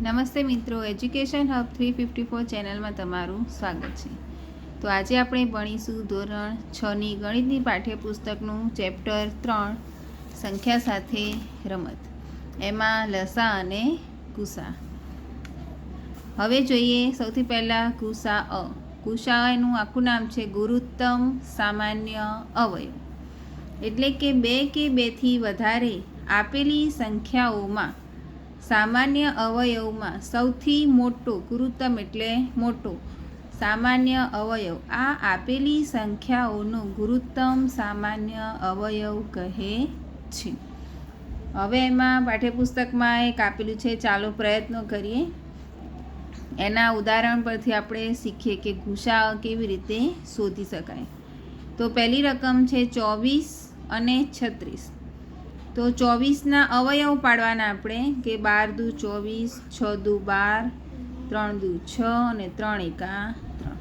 નમસ્તે મિત્રો, education hub 354 ચેનલમાં તમારું સ્વાગત છે। તો આજે આપણે ભણીશું ધોરણ 6ની ગણિતની પાઠ્યપુસ્તકનું ચેપ્ટર 3 સંખ્યા સાથે રમત, એમાં લસા અને ગુસા। હવે જોઈએ સૌથી પહેલાં ગુસા અ। ગુસા એનું આખું નામ છે ગુરુત્તમ સામાન્ય અવયવ, એટલે કે બે કે બેથી વધારે આપેલી સંખ્યાઓમાં સામાન્ય અવયવમાં સૌથી મોટો, ગુરુત્તમ એટલે મોટો, સામાન્ય અવયવ આ આપેલી સંખ્યાઓનો ગુરુત્તમ સામાન્ય અવયવ કહે છે। હવે એમાં પાઠ્યપુસ્તકમાં એક આપેલું છે, ચાલો પ્રયત્નો કરીએ। એના ઉદાહરણ પરથી આપણે શીખીએ કે ગુસા કેવી રીતે શોધી શકાય। તો પહેલી રકમ છે 24 અને 36। તો 24ના અવયવ પાડવાના આપણે કે 12 દુ 24, 6 દુ 12, 3 દુ 6 અને 3 એકા 3।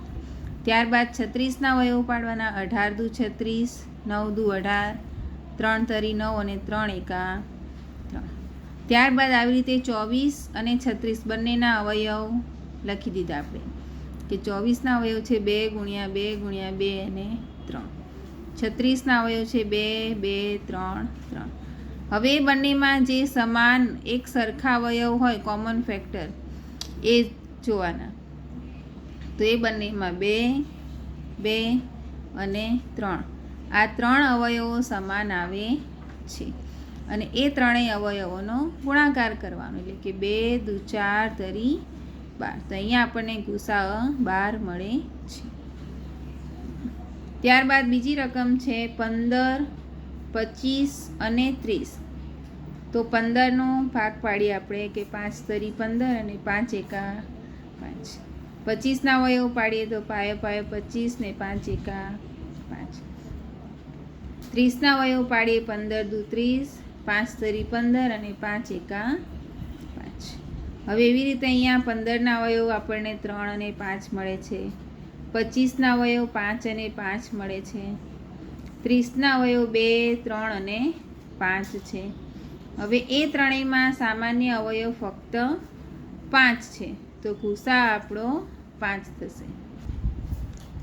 ત્યારબાદ 36ના અવયવ પાડવાના 18 દુ 36, 9 દુ 18, 3 તરી 9 અને 3 એકા 3। ત્યારબાદ આવી રીતે 24 અને 36 બંનેના અવયવ લખી દીધા આપણે કે 24ના અવયવ છે 2 ગુણ્યા 2 ગુણ્યા 2 અને 3, 36ના અવયવ છે 2 2 3 3। હવે બંનેમાં જે સમાન એક સરખા અવયવ હોય, કોમન ફેક્ટર, એ જોવાના। તો એ બંનેમાં 2 2 અને 3, આ 3 અવયવો સમાન આવે છે અને એ ત્રણેય અવયવોનો ગુણાકાર કરવાનો, એટલે કે 2 દુ 4 તરી 12। તો અહીંયા આપણને ગુસા 12 મળે છે। ત્યારબાદ બીજી રકમ છે 15, 25 અને 30। તો 15નો ભાગ પાડીએ આપણે કે 5 તરી 15 અને 5 એકા 5। 25ના અવયવ પાડીએ તો પાયો પાયો 25 ને 5 એકા 5। 30ના અવયવ પાડીએ 15 દુ 30, 5 તરી 15 અને 5 એકા 5। હવે એવી રીતે અહીંયા 15ના અવયવ આપણને 3 અને 5 મળે છે, 25ના અવયવ 5 અને 5 મળે છે, 30ના અવયવ 2 3 અને 5 છે। હવે એ ત્રણેયમાં સામાન્ય અવયવ ફક્ત 5 છે, તો ગુસા આપણો 5 થશે।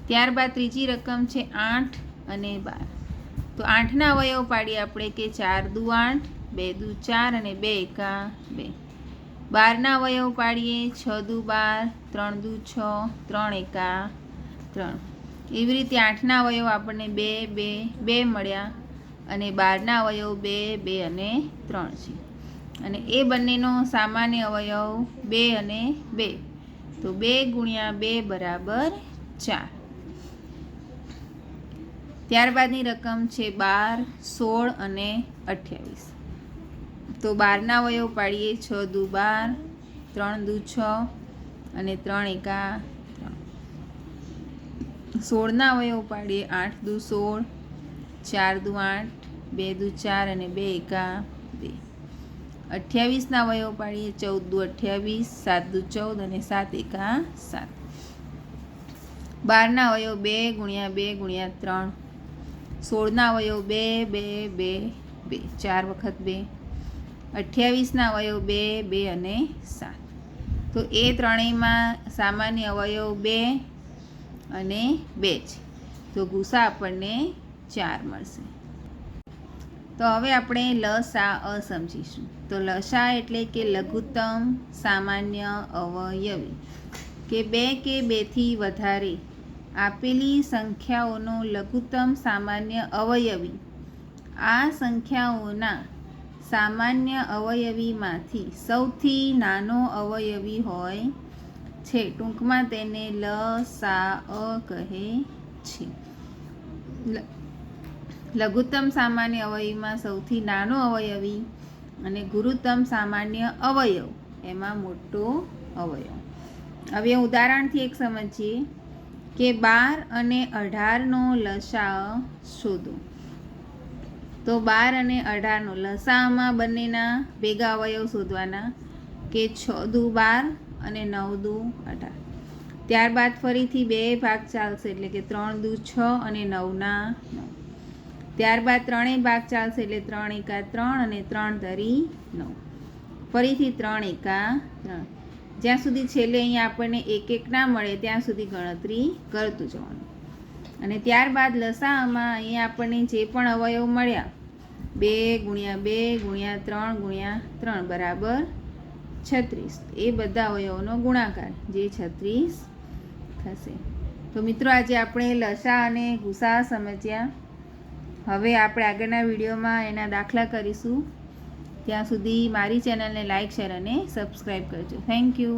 ત્યારબાદ ત્રીજી રકમ છે 8 અને 12। તો 8ના અવયવ પાડીએ આપણે કે 4 દુ 8, 2 દુ 4 અને 2 એકા 2। 12ના અવયવ પાડીએ 6 દુ 12, 3 દુ 6, 3 એકા 3। એવી રીતે 8ના અવયવ આપણને 2 2 2 મળ્યા અને 12ના અવયવ 2 2 અને 3 છે અને એ બંનેનો સામાન્ય અવયવ 2 અને 2, તો 2 ગુણ્યા 2 બરાબર 4। ત્યારબાદની રકમ છે 12, 16 અને 28। તો 12ના અવયવ પાડીએ 6 દુ 12, 3 દુ 6 અને 3 એકા 3। 16ના અવયવ પાડીએ 8 દુ 16, 4 દુ 8, 2 દુ 4 અને 2 એકા 2। 28ના અવયવ પાડીએ 14 દુ 28, 7 દુ 14 અને 7 એકા 7। 12ના અવયવ 2 ગુણ્યા 2 ગુણ્યા 3। 16ના અવયવ 2 2 2 2, 4 વખત 2। 28ના અવયવ 2 2 અને 7। તો એ ત્રણેયમાં સામાન્ય અવયવ 2 અને 2 છે, તો ગુસા આપણને 4 મળશે। તો હવે આપણે લસા અ સમજીશું। તો લસા એટલે કે લઘુત્તમ સામાન્ય અવયવી, કે બે કે બેથી વધારે આપેલી સંખ્યાઓનો લઘુત્તમ સામાન્ય અવયવી આ સંખ્યાઓના સામાન્ય અવયવીમાંથી સૌથી નાનો અવયવી હોય છે, ટૂંકમાં તેને લસા અ કહે છે। લઘુત્તમ સામાન્ય અવયવીમાં સૌથી નાનો અવયવી અને ગુરુત્તમ સામાન્ય અવયવ એમાં મોટો અવયવ। હવે ઉદાહરણથી એક સમજીએ કે 12 અને 18નો લસા શોધો। તો 12 અને 18નો લસામાં બંનેના ભેગા અવયવ શોધવાના કે 6 દુ 12 અને 9 દુ 18। ત્યારબાદ ફરીથી 2 ભાગ ચાલશે, એટલે કે 3 દુ 6 અને 9ના 9। ત્યારબાદ ત્રણેય ભાગ ચાલશે, એટલે 3 એકા 3 અને 3 તરી 9, ફરીથી 3 એકા 3। જ્યાં સુધી છેલ્લે અહીંયા આપણને એક એક ના મળે ત્યાં સુધી ગણતરી કરતું જવાનું. અને ત્યારબાદ લસાઅમાં અહીંયા આપણને જે પણ અવયવ મળ્યા 2 × 2 × 3 × 3 બરાબર 36, એ બધા અવયવોનો ગુણાકાર જે 36 થશે. તો મિત્રો આજે આપણે લસા અને ગુસા સમજ્યા. હવે આપણે આગળના વિડીયોમાં એના દાખલા કરીશું. ત્યાં સુધી મારી ચેનલને લાઈક, શેર અને સબસ્ક્રાઈબ કરજો. Thank you.